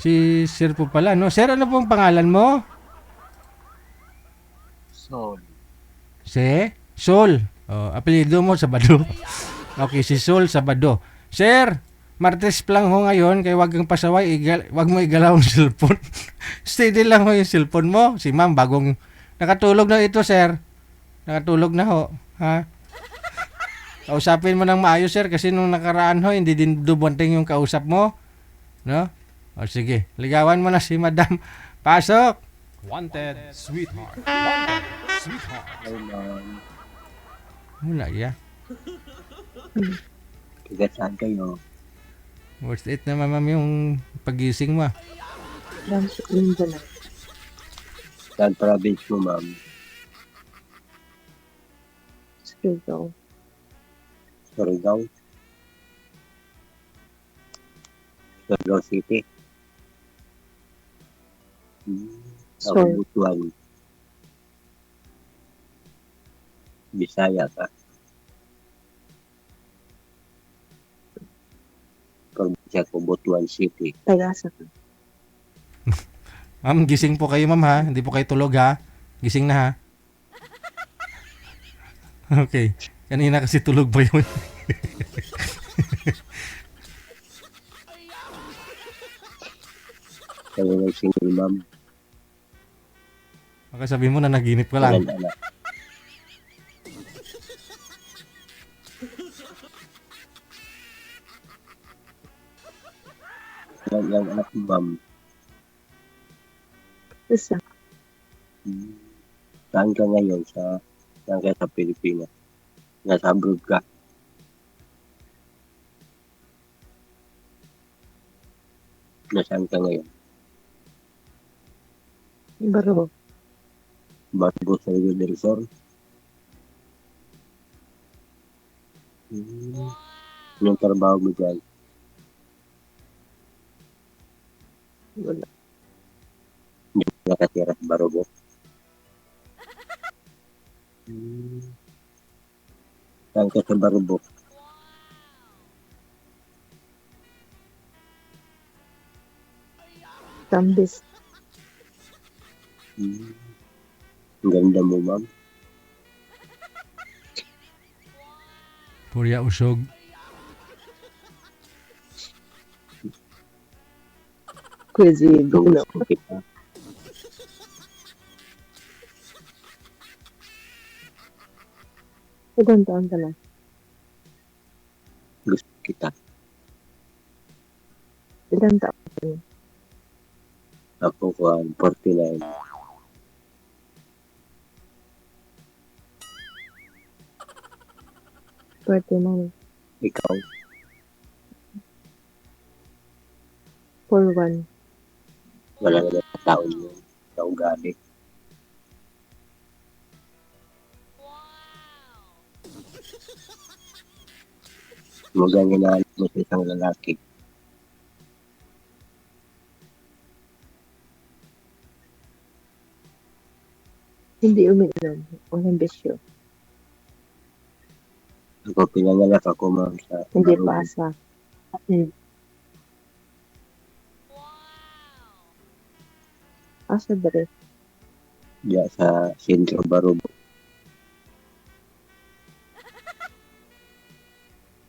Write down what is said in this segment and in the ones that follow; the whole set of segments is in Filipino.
Si Sir po pala, no? Sir, ano pong pangalan mo? Sol. Si Sol. Oh, apelyido mo Sabado. Okay, si Sol Sabado. Sir, Martes lang ho ngayon, kaya wag kang pasaway, wag mo igalaw ang cellphone. Steady lang ho yung cellphone mo. Si ma'am, bagong nakatulog na ito, sir. Nakatulog na ho. Ha? Kausapin mo ng maayos, sir, kasi nung nakaraan ho, hindi din dumunting yung kausap mo. No? O sige, ligawan mo na si madam. Pasok! Wanted, sweetheart. Wanted, sweetheart. Ay, ma'am. Wala ya. Tiga saan kayo? Worst it na ma'am yung pagising mo. Ramsey Lindo na. Saan province mo, ma'am? Surigao. Surigao? Surigao City? Ako Sorry. Butuan. Bisaya ka. Probinsya ko, Butuan City. Tagasa ka. Ma'am, gising po kayo ma'am ha. Hindi po kayo tulog ha. Gising na ha. Okay. Kanina kasi tulog pa yun. Kayo ng single ma'am. Baka sabi mo na naginip ka lang. Ilan anak? Ilan anak mo, ma'am? Isa. Saan ka ngayon? Saan ka sa Pilipinas? Nasa abroad ka? Nasaan ka ngayon? Baro. Bago sa Rio del Sur? Anong trabaho mo dyan? Wala. Nakatira sa Barobo? Saan ka sa Barobo? Tambis. Ang ganda mo, ma'am. Purya usog. Crazy. Gulo. Gusto kita. Ilang taon ka na? Gusto kita. Ilang taon ka na? Ako ko 49. Pwede na. Ikaw? 4-1. Wala naman sa taon yun. Sa ugali. Magang hinahanap mo sa isang lalaki. Hindi umiinom. Walang bisyo. Ako pinanganak ako, ma'am, sa Hindi Barobo. pasa. Asa dere? Diya sa Sentro Barobo.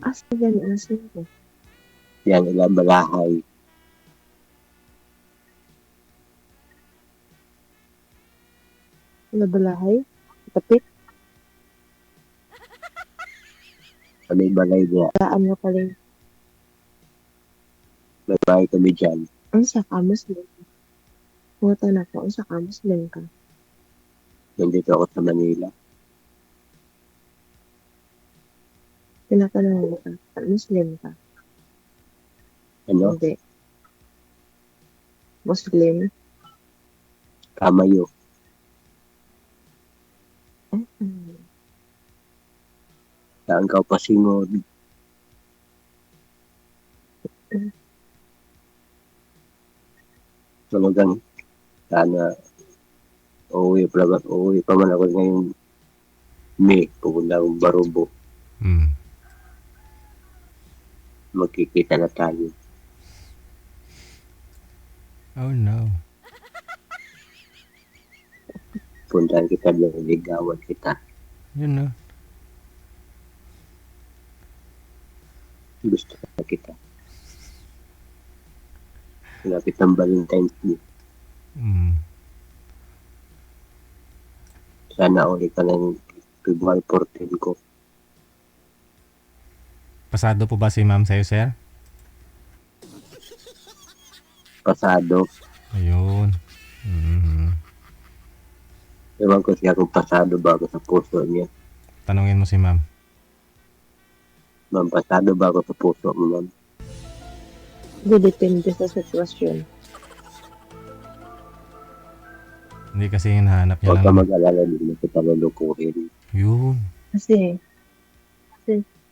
Asa gani? Asa ko? Yan ilang balahay. Wala balahay? Tapit? Kami balay niya. Daan mo pala. May bahay kami dyan. Ang sa Muslim. Pumunta na ko. Ang sa Muslim ka. Nandito ako sa Manila. Tinatanong mo ka. Muslim ka. Ano? Hindi. Muslim. Kamayo. Saan ka pasingod? Talagang sana uuwi pa man ako ngayong May. Pupunta akong Barobo. Magkikita na tayo. Oh no. Puntahan kita doon, ligawan kita. Yun no. Gusto na kita. Malapit ang Valentine's Day. Mm. Sana ulit ka ng February 14 ko. Pasado po ba si ma'am sa'yo, sir? Pasado. Ayun. Mm. Ewan ko siya kung pasado ba ako sa puso niya. Tanungin mo si ma'am. Ma'am, pasado ba ako sa puso mo, ma'am? Hindi, depende sa sitwasyon. Hindi kasi hinahanap niya Huwag ka lang. mag-alala, hindi mo kita lulukuhin. Yun. Kasi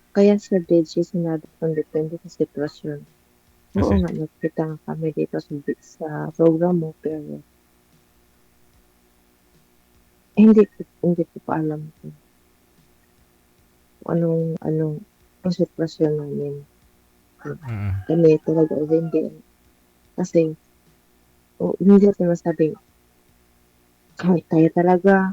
kaya sa DJ sinabi kong depende sa sitwasyon. Oo Kasi? nga, nagkita nga kami dito sa program mo, pero hindi ko pa alam kung anong sitwasyon namin. Mm. Kami talaga o hindi. Kasi hindi natin masabing kahit tayo talaga,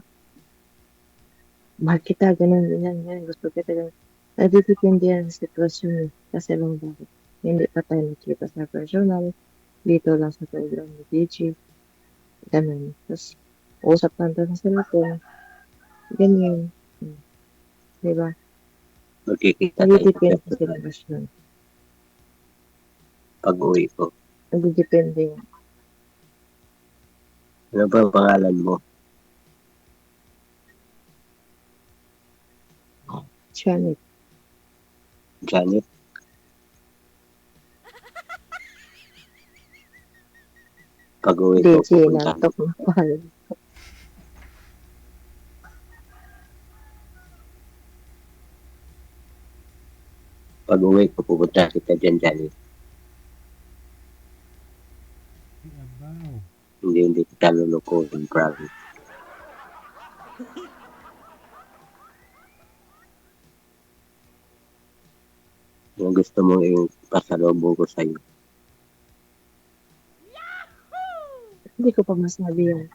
mahal kita, ganun, ganyan, gusto kita, ganun. Nagdidepende yan sa sitwasyon eh. Kasi lang bakit hindi pa tayo nakita sa personal, dito lang sa program ni DJ, ganun. Tapos, usap lang tayo sa cellphone, ganyan. Diba? Magkikita tayo Nagdidepende sa sitwasyon. pag-uwi ko. Nagdidepende nga. Ano ba ang pangalan mo? Janet, Janet? Pag-uwi ko, DJ, pupunta. laptop mo pala. Pag-uwi ko, pupunta kita dyan, Janet. Abaw. Hindi kita lulukuhin, promise. Yung gusto mo yung pasalubong ko sa'yo. Hindi ko pa masabi yan.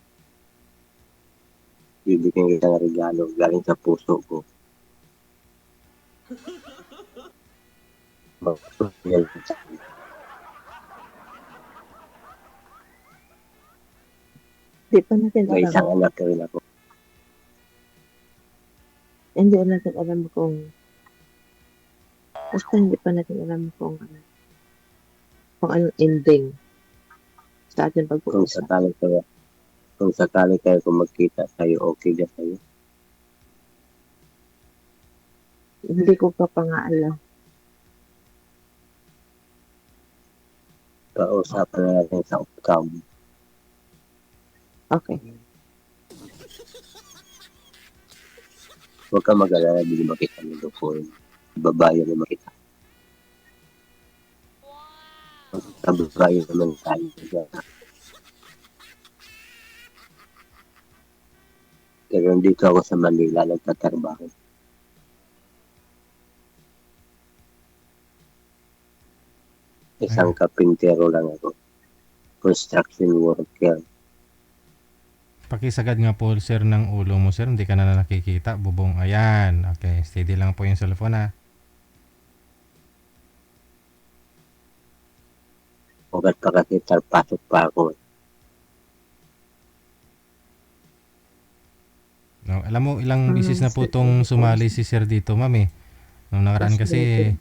Bibigyan kita ng regalo galing sa puso ko. Yan. Hindi pa natin May isang alam. anak rin ako. Hindi natin alam kung basta hindi pa natin alam kung anong ending sa ating Kung pag-uusap. sakali kayo kung magkita sa'yo, okay na sa'yo. Hindi ko pa nga alam. Pausapan na natin sa outcome. Okay. Huwag ka mag-alala, hindi mo makita ng lukuhin. Babae na makita. Sa babae naman tayo. Pero dito ako sa Manila, nagtatrabaho. Isang kapintero lang ako. Construction worker. Pakisagad nga po, sir, ng ulo mo, sir. Hindi ka na nakikita. Bubong. Ayan. Okay. Steady lang po yung cellphone, ha. Ugat pa kasi pasok pa ako. No, alam mo, ilang bisis na po itong sumali si sir dito, ma'am, eh. Nung nakaraan kasi,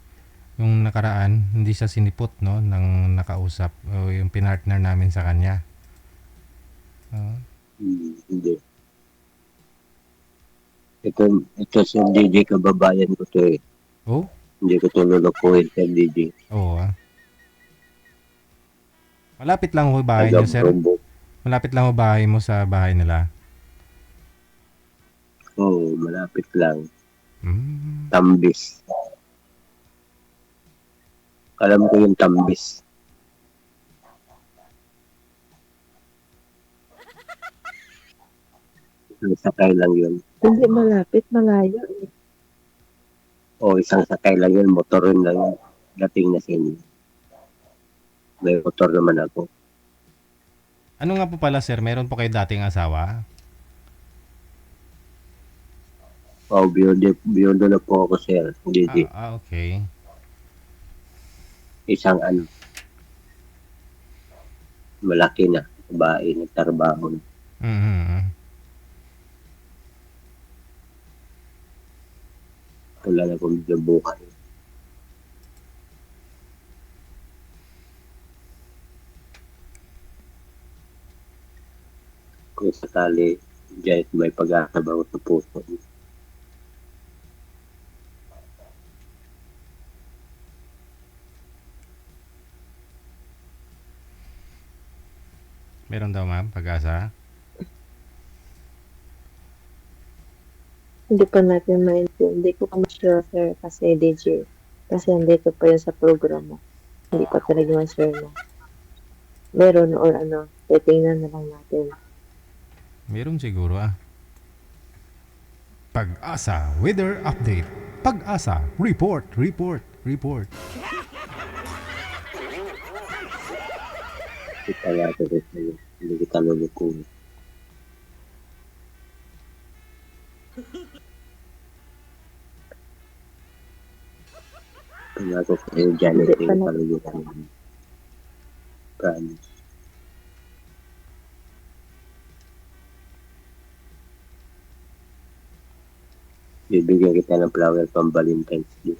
yung nakaraan, hindi siya sinipot, no, ng nakausap. O yung pinartner namin sa kanya. Hindi. Ito si DJ, kababayan ko to eh. Oh? Hindi ko to lulukuhin sa DJ. Oo, ah. Malapit lang ho bahay niyo, sir. Taga-Brombo. Malapit lang ho bahay mo sa bahay nila. Oo, malapit lang. Mm. Tambis. Alam ko yung Tambis. Isang sakay lang yun. Hindi malapit, malayo eh. O isang sakay lang yun, motor rin lang yun. Dating na sa inyo. May motor naman ako. Ano nga po pala, sir? Meron po kayo dating asawa? Biyudo na po ako, sir. Hindi, Okay. isang ano, malaki na, babae, nagtrabaho na. Mhm. Wala na kong buhay. Kung sakali, dyan may pag-asa ba ako sa puso. Meron daw, ma'am, pag-asa? Hindi pa natin maintindihan. Hindi ko pa sure, sir, kasi DJ. Kasi andito pa yun sa programa. Hindi pa talaga sure na meron or ano, titingnan na lang natin. Meron siguro, Pag-asa Weather Update. Pag-asa Report. Kita nga ito sa'yo. Hindi kita lulukuhin. Kung ako sa'yo dyan, Hindi ito pa yung na- palulukuhin. Promise. Bibigyan kita ng flower pang Valentine's Day.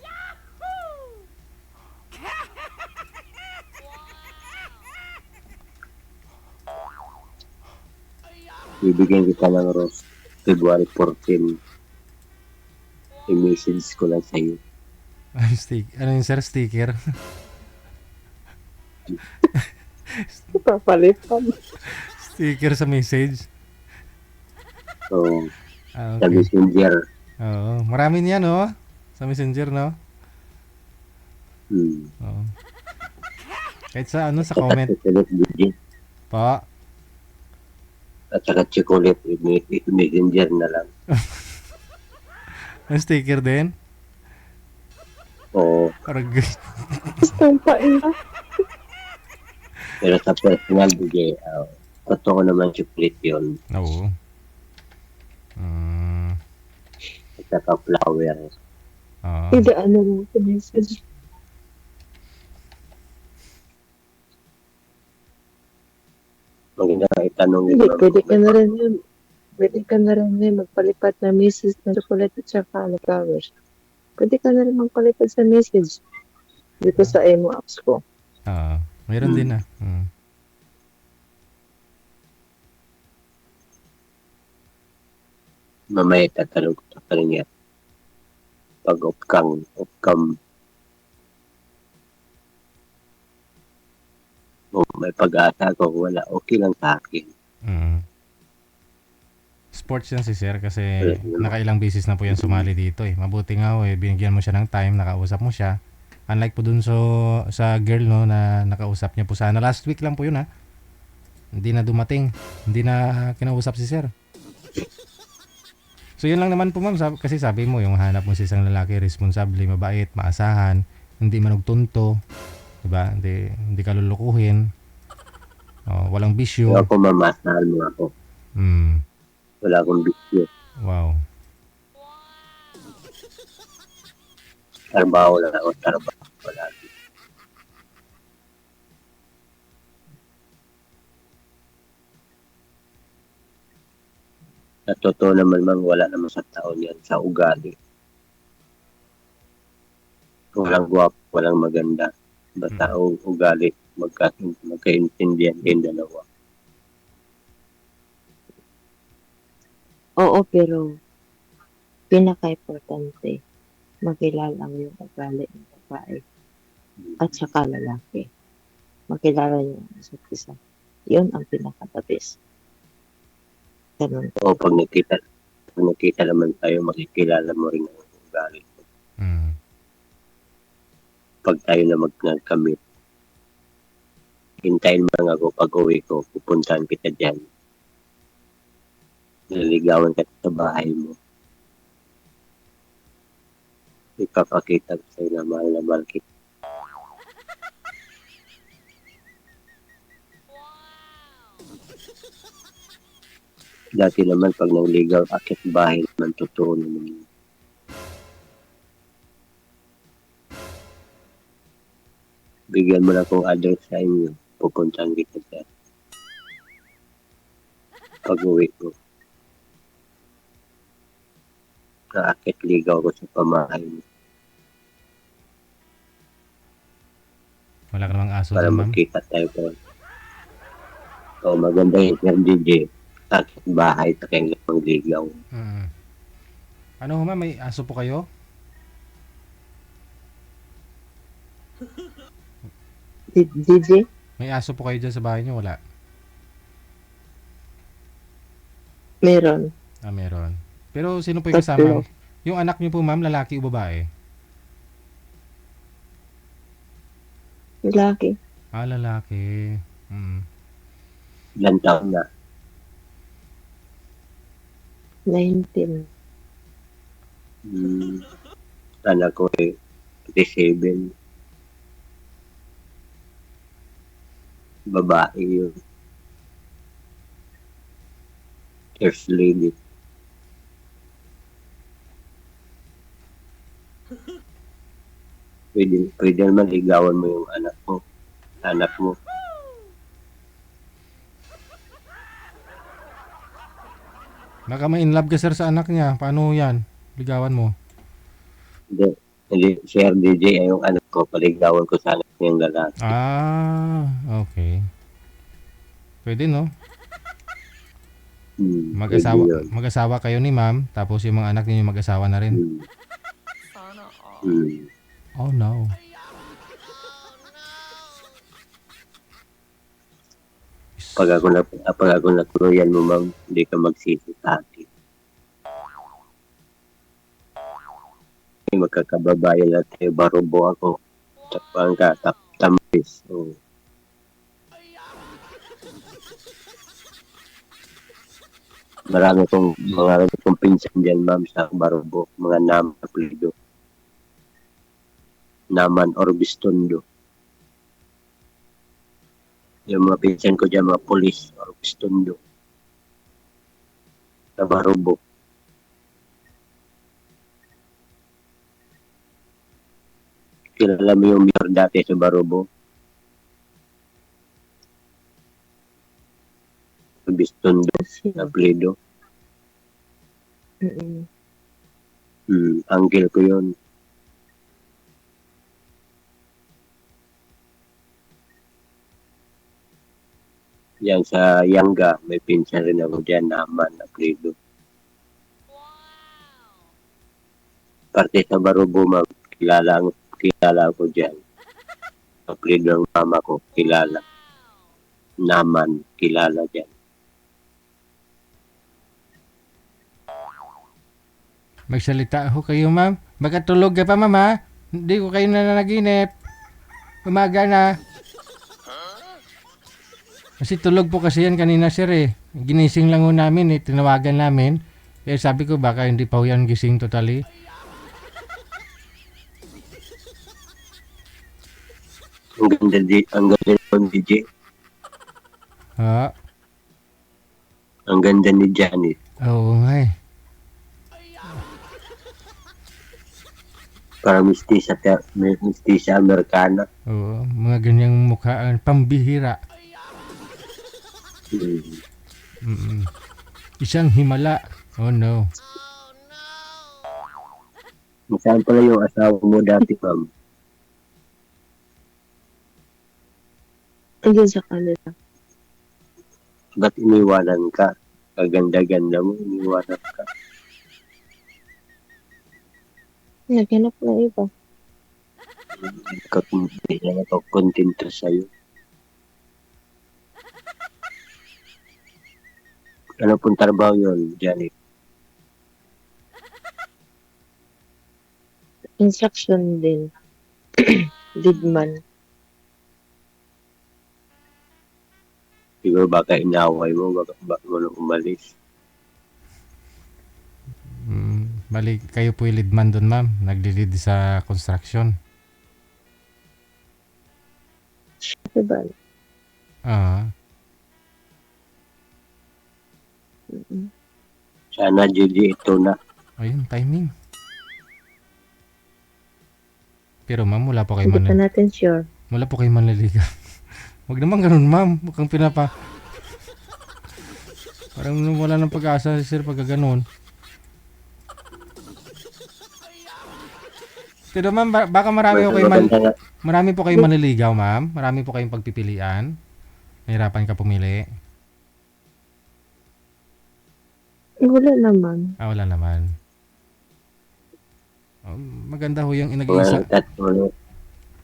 Bibigyan kita ng rose February 14. I-message ko lang sa'yo. Ano yun, sir? Sticker? Papalitan. Sticker sa message? So, sa Okay. messenger. Oo. Marami niyan, no? Sa messenger, no? Oo. Kahit sa sa comment. Chocolate bigyan. Pa. At saka chocolate, messenger na lang. Ang sticker din? Oo. Parang Stampain na. Pero sa personal, bigay, totoo naman chocolate yun. Oo. At saka flower. Oo. Hindi, ano mo, sa message. Maganda itanong Hindi, ito. pwede ka na rin yun. Pwede ka na rin yun magpalipat na message na chocolate at saka flowers. Pwede ka na rin magpalipat sa message. Dito sa emo apps ko. Oo. Meron din, Mamaya tatanong ko sa kanya. Pag off-cam, may pag-asa ko, wala, okay lang sa akin. Sports yan si sir kasi nakailang beses na po yan sumali dito eh. Mabuti nga binigyan mo siya ng time, nakausap mo siya. Unlike po dun sa girl no na nakausap niya po sana. Last week lang po yun Hindi na dumating. Hindi na kinausap si sir. So yun lang naman po ma'am. Kasi sabi mo yung hanap mo si isang lalaki responsable, mabait, maasahan, hindi manugtunto. Diba? Hindi ka lulukuhin. Walang bisyo. Kung ako mamasahal mo ako, wala akong bisyo. Wow. Trabaho lang ako, trabaho palagi. Sa totoo naman wala naman sa taon yan, sa ugali. Walang guwapo, walang maganda. Basta ugali, magkaintindihan din dalawa. Oo, pero pinaka-importante, makilala mo yung ugali ng babae at saka lalaki. Makilala niyo ang isa't isa. Yun ang pinaka-the best. Ganun. O pag nakita naman tayo, makikilala mo rin ang ugali. Pag tayo na nagkamit, hintayin mo lang ako pag uwi ko, pupuntahan kita dyan. Naliligawan ka sa bahay mo. Ipapakita ko sa'yo na mahal kita. Dati naman pag nangligaw, akit bahay naman, totoo naman yun. Bigyan mo na kung address sa inyo, pupuntahan kita sa pag-uwi ko. Naakit ligaw ko sa pamahay mo Wala ka namang aso para dyan, ma'am. magkita tayo po. So, maganda yung Sir DJ. Akit bahay sa kanyang mangligaw. Ano ho, ma'am? May aso po kayo? DJ? May aso po kayo dyan sa bahay niyo? Wala? Meron. Meron. Pero sino po yung Tatlo. kasama? Yung anak niyo po, ma'am, lalaki o babae? Lalaki. Lalaki. Ilan taon na? 19. Anak ko 37. Babae yun. First lady. Pwede naman ligawan mo yung anak mo. Anak mo. Baka ma-in love ka, sir, sa anak niya. Paano yan? Ligawan mo? Hindi, Sir DJ ay yung anak ko. Paligawan ko sa anak niyang lalaki. Okay. Pwede, no? Pwede yun. Mag-asawa kayo ni ma'am, tapos yung mga anak niyo mag-asawa na rin. Oh, no. Pag ako natuluyan mo, ma'am, hindi ka magsisi sa akin. Magkakababayan lang tayo, barubo ako. Tapang ka, tamis. Oh. Marami kong pinsan dyan, ma'am, sa barubo. Mga naman, apelido. Naman or Bistondo. Yung mga pinsan ko dyan, mga polis or Bistondo. Sa barubo. Kilala mo yung mayor dati sa Barubo? Bistondo, Sino? apelido. Uncle ko yun. Yan sa Yangga, may pinsan rin ako dyan, Naman, apelido. Parte sa Barubo, ma'am, kilala ko dyan. Apelido ng mama ko, kilala. Naman, kilala dyan. Magsalita ho kayo, ma'am. Baka tulog ka pa, ma'am, ha? Hindi ko kayo nananaginip. Umaga na. Kasi tulog po kasi yan kanina, sir, eh. Ginising lang ho namin, eh. Tinawagan namin. Eh, sabi ko, baka hindi pa ho yan gising totally. Ang ganda ng DJ. Ha? Ang ganda ni Janet. Oo nga, eh. Parang mistisa Amerikana. Oo, mga ganyang mukha, pambihira. Isang himala. Oh, no. Saan pala yung asawa mo dati, ma'am? Ayun sa kanila. Ba't iniwanan ka? Kaganda-ganda mo, iniwanan ka. Naghanap na iba. Hindi na ako kontento sa'yo. Ano pong trabaho yun, Janet? Instruction din. Didman. Siguro baka inaway mo, baka mo nang umalis. Bali, kayo po yung leadman doon, ma'am. Nagli-lead sa construction. Diba? Sana Gigi ito na. Ayun, timing. Pero ma'am, wala po kayo Hindi pa man, natin sure. wala po kayo manliligaw. Huwag naman ganun, ma'am. Huwag kang pinapa. Parang wala nang pag-asa si sir pagka ganun. Pero ma'am, baka marami po kayo Maganda nga. marami po kayong manliligaw, ma'am. Marami po kayong pagpipilian. Nahirapan ka pumili. Wala naman. Wala naman. Maganda ho yung Wala nag-iisa.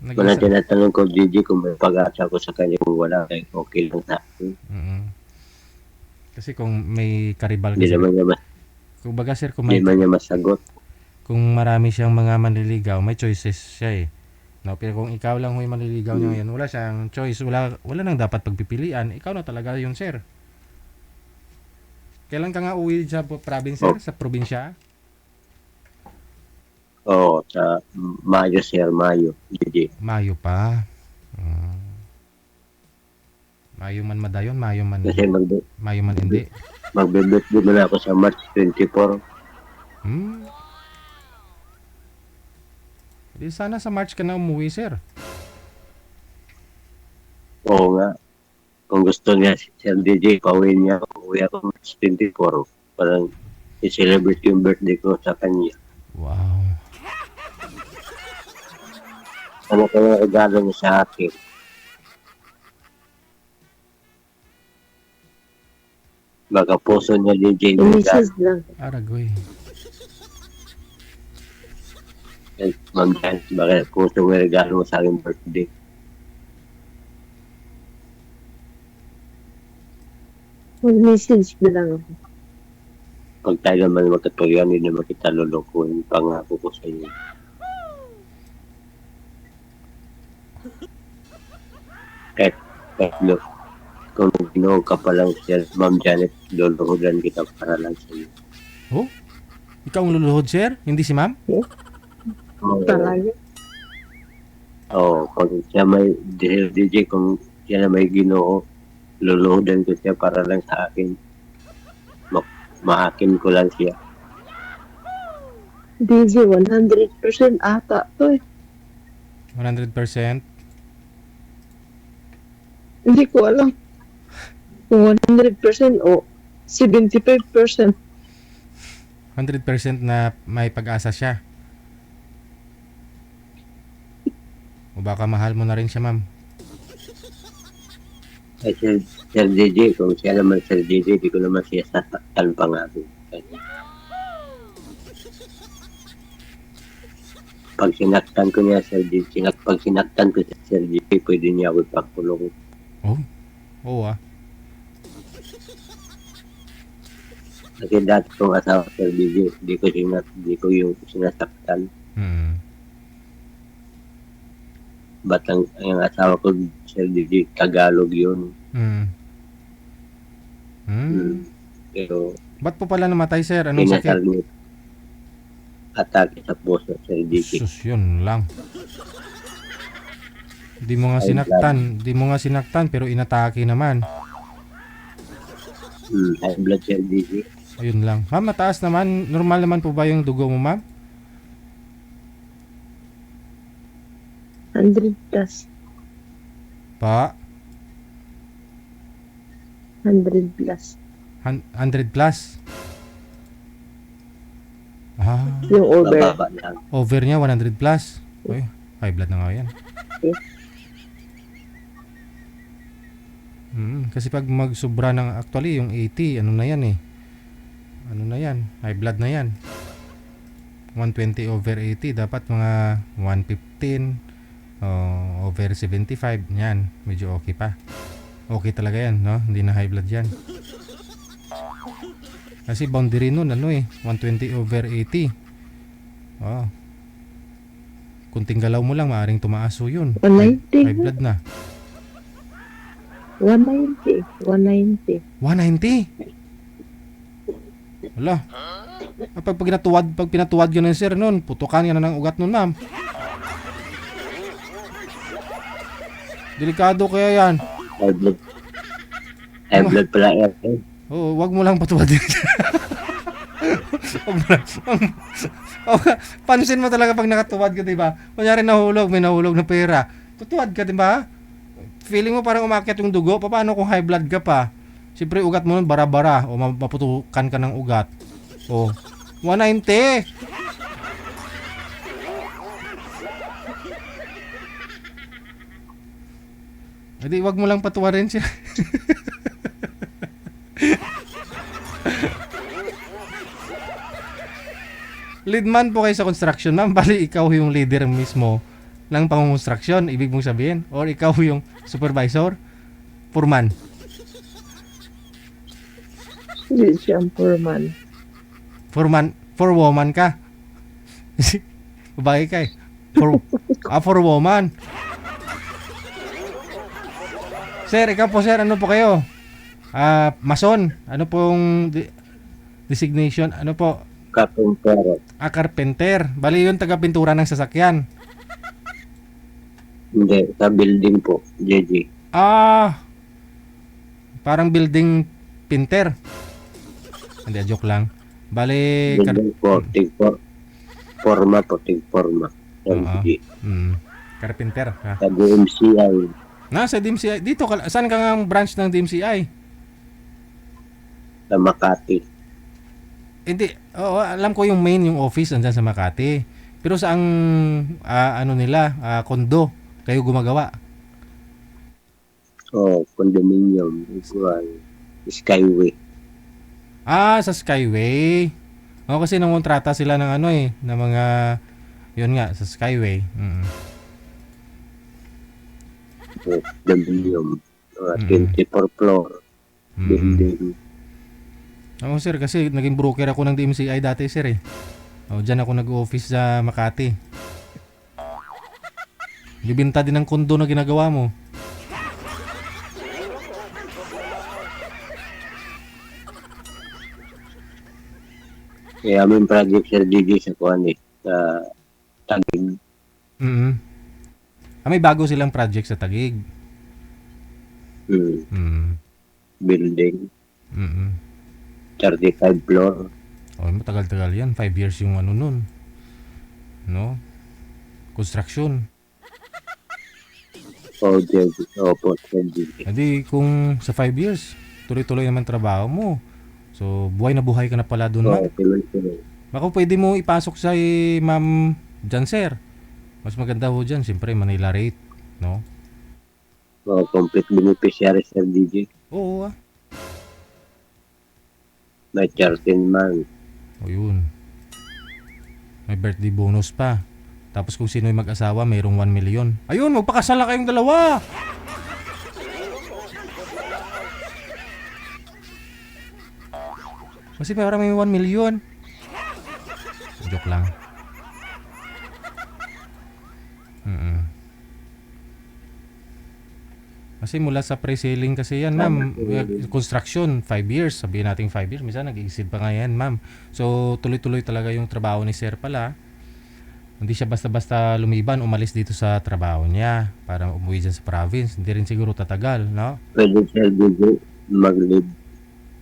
wala tinatanong ko Gigi kung may pag-asa ko sa kanya kung wala kay okay lang sa akin. Mm. Kasi kung may karibal Hindi kasi. naman niya Kung baga sir, hindi man niya masagot. kung marami siyang mga manliligaw, may choices siya eh. No, pero kung ikaw lang yung manliligaw niya ngayon, wala siyang choice, wala nang dapat pagpipilian. Ikaw na talaga yun, sir. Kailan ka nga uwi sa province, sir? Sa probinsya? Oo, sa Mayo sir, Mayo. Gigi. Mayo pa. Mayo man madayon, Mayo man hindi. Magbe-birthday mo na ako sa March 24. Di sana sa March ka na umuwi, sir. Oo nga. Kung gusto niya si Sir DJ, pauwiin niya ako. Uwi ako March 24. Parang i-celebrate yung birthday ko sa kanya. Wow. Ano kaya regalo niya sa akin? Baka puso niya DJ na regalo. I-message lang. Aragoy. Ma'am Jan, baka puso mo regalo mo sa aking birthday. Mag-message na lang ako. Pag tayo naman magkatuloyan, hindi naman kita lulukuhin. Pangako ko sa iyo. Kahit look, kung ginoo ka pa lang siya, Ma'am Janet, luluhudan kita para lang sa iyo. Oh? Ikaw ang luluhod, sir? Hindi si ma'am? Talaga. Kung siya may DJ, kung siya na may ginoo, luluhudan ko siya para lang sa akin. Maakin ko lang siya. DJ, 100% ata to eh. 100%? Hindi ko alam. Kung 100% o 75%. 100% na may pag-asa siya. O baka mahal mo na rin siya, ma'am. Ay, Sir DJ, kung siya naman Sir DJ, di ko naman siya sasaktan pa nga ako. Pag sinaktan ko niya Sir DJ, pag sinaktan ko si Sir DJ, pwede niya ako ipakulong. Oo ah. Kasi dati kong asawa Sir DJ, di ko yung sinasaktan. Ba't ang asawa ko Sir DJ, Tagalog yun. Pero Ba't po pala namatay, sir? Anong sakit? pinasal atake sa puso Sir DJ. Sus, yun lang. Di mo nga sinaktan, pero inatake naman. High blood Sir DJ. Ayun lang. Ma'am, mataas naman. Normal naman po ba yung dugo mo, ma'am? 100 plus. Pa? 100 plus. 100 plus? Yung over. Bababa lang. Over niya, 100 plus. Uy, high blood na nga yan. Kasi pag magsubra ng actually, yung 80, ano na yan eh. Ano na yan? High blood na yan. 120 over 80, dapat mga 115 over 75. Yan, medyo okay pa. Okay talaga yan, no? Hindi na high blood yan. Kasi boundary nun, ano eh, 120 over 80. Kunting galaw mo lang, maaaring tumaaso yun. 190. High blood na. 190. 190. 190? Wala. Pag pinatuwad yun ng sir nun, putukan yan na ng ugat nun, ma'am. Delikado kaya yan. High blood. High blood pala yan. Oo, wag mo lang patuwadin. Oh, pansin mo talaga pag nakatuwad ka, 'di ba? Kunyari nahulog, may nahulog na pera. Tutuwad ka, 'di ba? Feeling mo parang umakyat yung dugo. Paano kung high blood ka pa? Siyempre ugat mo nun bara-bara o maputukan ka ng ugat. Oh, 190. Edi wag mo lang patuwarin siya. Lead man po kayo sa construction, ma'am. Bali, ikaw yung leader mismo ng pang-construction, ibig mong sabihin? Or ikaw yung supervisor? Foreman? Hindi siya ang foreman. For woman ka? Babae ka eh. For woman. Sir, ikaw po sir, ano po kayo? Mason. Ano pong designation? Ano po? Carpenter. Carpenter. Bali yun taga-pintura ng sasakyan. Hindi, sa building po, JJ. Parang building pinter. Hindi, joke lang. Bali, Building po, forma po, forma. JJ. carpenter. Ha? Sa DMCI, Sa DMCI. Dito, saan ka nga ang branch ng DMCI? sa Makati. Hindi, oo, alam ko yung main, yung office andyan sa Makati. Pero saang kondo kayo gumagawa? Condominium, igual, Skyway. Sa Skyway. Kasi nangontrata sila ng ng mga, yun nga, sa Skyway. Condominium, 24 floor, building. Sir, kasi naging broker ako ng DMCI dati, sir eh. Diyan ako nag-office sa Makati. Bibinta din ng kondo na ginagawa mo. Kaya aming project sa DJ sa sa Taguig. May bago silang project sa Taguig. Building, 35 floor. Matagal-tagal yan. 5 years yung nun. No? Construction. JJ. Opo, JJ. Hindi, kung sa 5 years, tuloy-tuloy naman trabaho mo. So, buhay na buhay ka na pala dun, ma'am. Tuloy-tuloy. Baka pwede mo ipasok sa ma'am dyan, sir. Mas maganda ho dyan. Siyempre, Manila rate. No? Complete beneficiary sa DJ. Oo, May 13 months. yun. May birthday bonus pa. Tapos kung sino yung mag-asawa, mayroong 1 million. Ayun, magpakasal na kayong dalawa. Kasi parang may 1 million. Joke lang. Kasi mula sa pre-selling kasi yan, ma'am. Construction, 5 years. Sabihin natin 5 years. Minsan nag-exceed pa nga yan, ma'am. So, tuloy-tuloy talaga yung trabaho ni sir pala. Hindi siya basta-basta lumiban, umalis dito sa trabaho niya para umuwi dyan sa province. Hindi rin siguro tatagal, no? Pwede sa DJ mag-leave.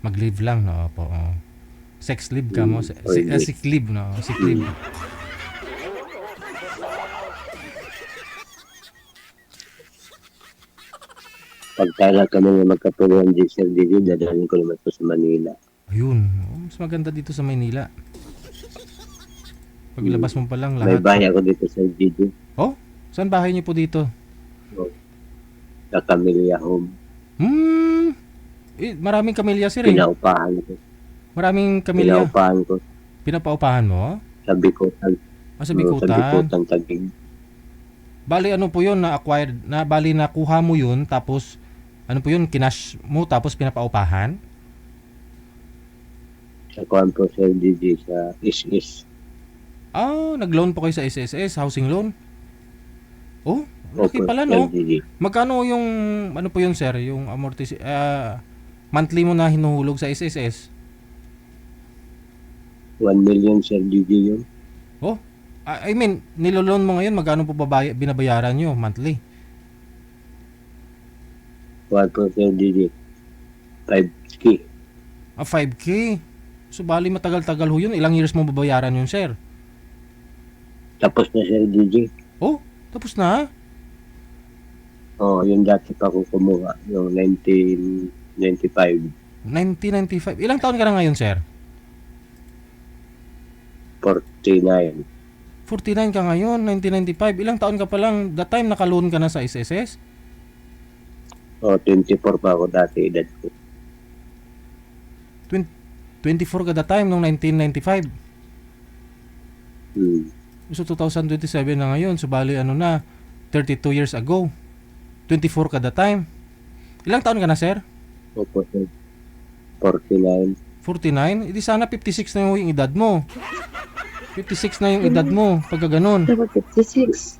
Mag-leave lang, no? Po. Sex leave ka mo. Sick leave, no? Sick leave. Pag kailan kami na magkatulungan din sa DJ, dadalhin ko naman po sa Manila. Ayun. Mas maganda dito sa Maynila. Paglabas mo pa lang May lahat. bahay ako dito sa DJ. Saan bahay niyo po dito? Sa Camellia Home. Maraming kamilya, sir. Pinaupahan ko. Maraming kamilya. Pinaupahan ko Pinapaupahan mo? sa Bikutan. Sa Sa Bikutan. Bikutan, Taguig. Bali ano po yun na acquired, bali nakuha mo yun tapos ano po yun, kinash mo tapos pinapaupahan? Sa kuhan po sa DJ sa ISIS. Nag-loan po kayo sa SSS, housing loan? Okay Opo, pala, no? LDG. Magkano yung, ano po yun, sir? Yung monthly mo na hinuhulog sa SSS? 1 million sa DJ yun. I mean, niloloan mo ngayon, magkano po binabayaran nyo monthly? Kuhan po sa DJ. 5K. 5K. So, bali matagal-tagal ho yun. Ilang years mo babayaran yun, sir? Tapos na Sir DJ. Oh, tapos na? Yung dati pa ko kumuha, yung 1995, 1995. Ilang taon ka na ngayon, sir? 49. 49 ka ngayon, 1995. Ilang taon ka pa lang? That time, nakaloan ka na sa SSS? 24 pa ako dati, edad ko. 24 ka that time, nung 1995. Hmm. So, 2027 na ngayon. So, bali, 32 years ago. 24 ka that time. Ilang taon ka na, sir? Opo, Sir. 49. 49? Hindi sana 56 na yung edad mo. 56 na yung edad mo, pagka ganun. Dapat 56.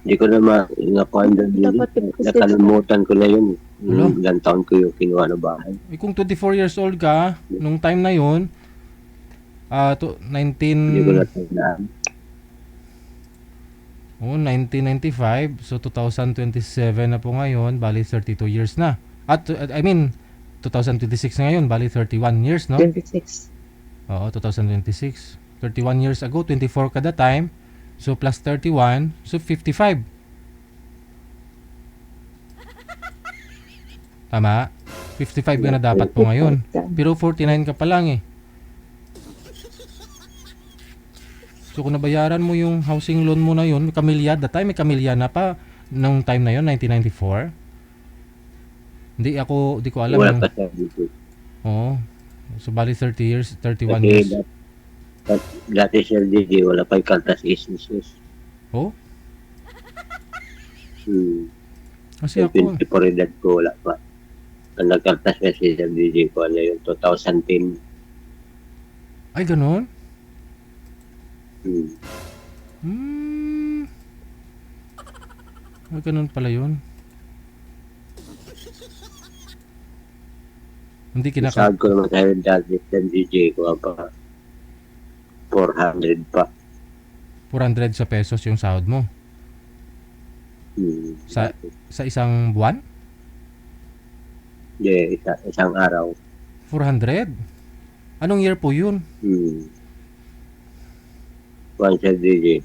Hindi ko na nakuhaan doon. Dapat 56. Nakalimutan ko na yun. Hello? Ilang taon ko yung kinuha na bahay. Eh, kung 24 years old ka, nung time na yun, Hindi ko na tandaan. 1995, so 2027 na po ngayon, bali 32 years na. At, 2026 na ngayon, bali 31 years, no? 26. Oo, 2026. 31 years ago, 24 ka that time. So, plus 31, so 55. Tama? 55 ka na dapat po ngayon. Pero 49 ka pa lang eh. So, kung nabayaran mo yung housing loan mo na yun, Camilla, that time may Camilla na pa nung time na yun, 1994. Hindi ko alam. Wala yung- pa Sir DJ. Oo. So, bali 30 years, 31 Kasi years. dati Sir DJ, wala pa yung kaltas issues. Oh? Kasi Yung ako, 24 edad ko, wala pa. Ang nagkaltas kasi Sir DJ ko, yung 2010. ay ganun? Hmm. Ay ganun pala yun. Hindi kinaka... Sahod ko naman tayo dati Sir DJ ko, pa 400 pa. 400 sa pesos yung sahod mo. Sa isang buwan? Hindi, isang araw. 400? Anong year po yun? Once Sir DJ,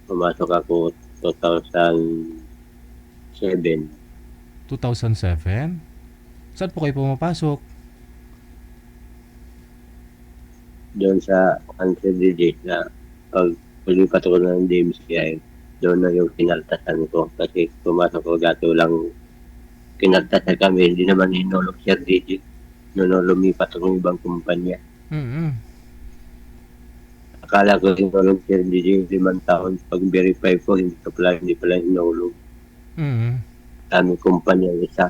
pumasok ako 2007. 2007? Saan po kayo pumapasok? Doon sa Sir DJ na pag lumipat ko ng DMCI, doon na yung kinaltasan ko. Kasi pumasok ko dati lang kinaltasan kami, hindi naman hinulog Sir DJ. Noon lumipat ako ng ibang kumpanya. Akala ko hinulog Sir DJ 5 taon. Pag verify ko, hindi pala hinulog. Aming kumpanya isa.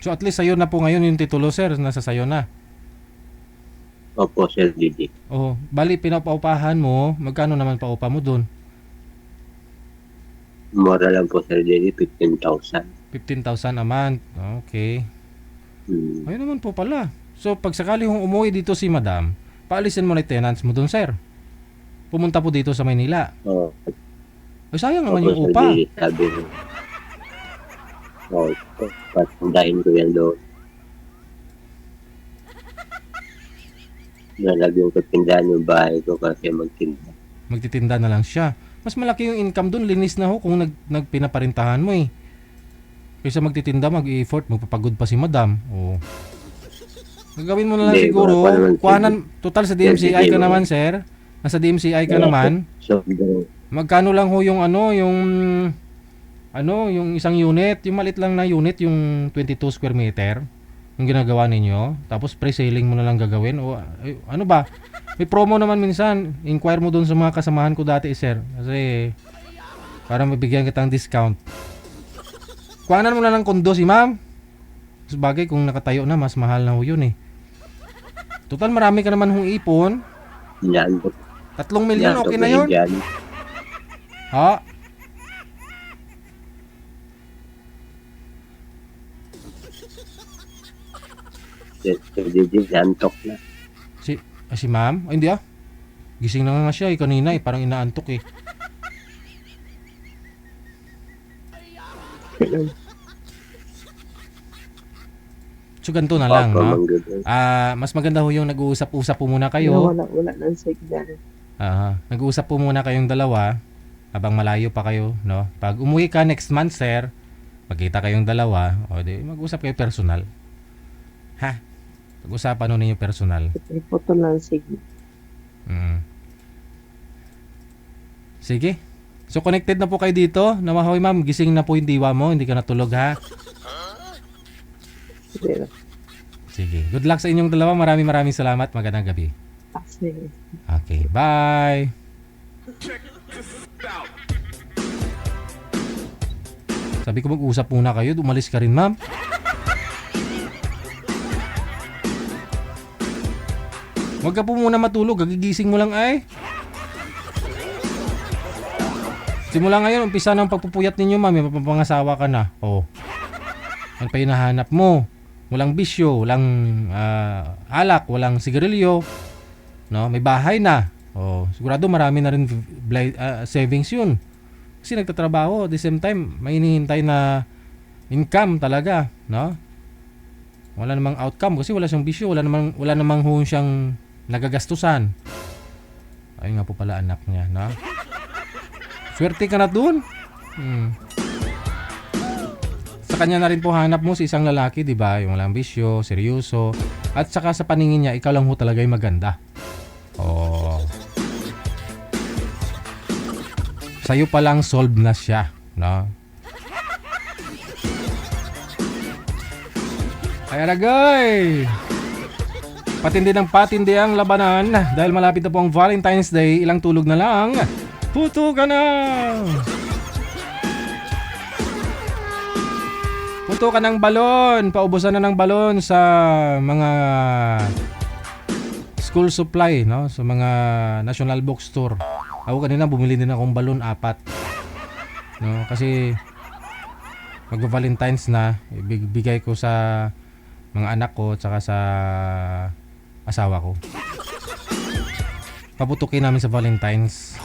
So at least sayo na po ngayon yung titulo, sir. Nasa sayo na. Opo, Sir DJ. Oh, bali pinapaupahan mo, magkano naman paupa mo doon? Mura lang po Sir DJ, 15,000. 15,000 a month. Okay. Ayun naman po pala. So pag sakali kung umuwi dito si Madam, paalisin mo na yung tenants mo doon, sir. Pumunta po dito sa Maynila. Oo. Ay, sayang naman Opo, yung Sir upa. DJ, sabi mo. Oo, patundahin ko yan doon. Nalagyan ko tindahan yung bahay ko kasi magtinda. Magtitinda na lang siya. Mas malaki yung income doon, linis na ho kung nagpinaparintahan mo eh. Kaysa magtitinda, mag-i-effort, magpapagod pa si Madam. Oh. Gagawin mo na lang Hindi, siguro, wala pa naman, kuhanan, total sa DMCI ka Hindi, naman, sir. Nasa DMCI ka naman. So, Magkano lang ho yung yung isang unit, yung malit lang na unit, yung 22 square meter, yung ginagawa ninyo, tapos pre-selling mo na lang gagawin, o ano ba, may promo naman minsan, inquire mo dun sa mga kasamahan ko dati, sir, kasi para mabigyan kitang discount. Kuhanan mo na lang kondo si ma'am, sabagay kung nakatayo na, mas mahal na ho yun eh. Total marami ka naman hong ipon, yan. 3 milyon, okay na yun? Ha? Sir DJ, antok na. Si ma'am? Ay, hindi ah. Gising na nga siya kanina parang inaantok eh. Mm. So ganito na lang, Opo, no? Mang Gudon. Mas maganda ho yung nag-uusap-usap po muna kayo. Wala ng signal. Nag-uusap po muna kayong dalawa habang malayo pa kayo, no? Pag umuwi ka next month, sir, magkita kayong dalawa, o di mag-usap kayo personal. Ha? Pag-usapan nun ninyo personal. Ipotol ng signal. Mm. Sige. So connected na po kayo dito. Namahoy ma'am, gising na po yung diwa mo, hindi ka natulog ha. Sige. Sige. Good luck sa inyong dalawa. Maraming salamat. Magandang gabi. Sige. Okay, bye. Sabi ko mag-usap muna kayo, umalis ka rin, ma'am. Huwag ka po muna matulog, gagigising mo lang ay. Simula ngayon, umpisa ng pagpupuyat ninyo, ma'am. May mapapangasawa ka na. Oh. Ano pa yung nahanap mo? Walang bisyo, walang alak, walang sigarilyo. No, may bahay na. Oh, sigurado marami na rin savings 'yun. Kasi nagtatrabaho, at the same time may hinihintay na income talaga, no? Wala namang outcome kasi wala siyang bisyo, wala namang siyang nagagastusan. Ayun nga po pala anak niya, no? Swerte ka na dun. Sa kanya na rin po hanap mo si isang lalaki, di ba? Yung walang bisyo, seryoso. At saka sa paningin niya, ikaw lang ho talaga yung maganda. Oh. Sa'yo pa lang solve na siya, no? Ay aragay! Patindi ng patindi ang labanan dahil malapit na po ang Valentine's Day, ilang tulog na lang. Puto ka na! Puto ka ng balon. Paubusan na ng balon sa mga school supply, no? Sa mga National Bookstore. Ako kanina bumili din akong balon 4. No, kasi magva-Valentine's na, ibigay ko sa mga anak ko at saka sa asawa ko. Paputukin namin sa Valentine's.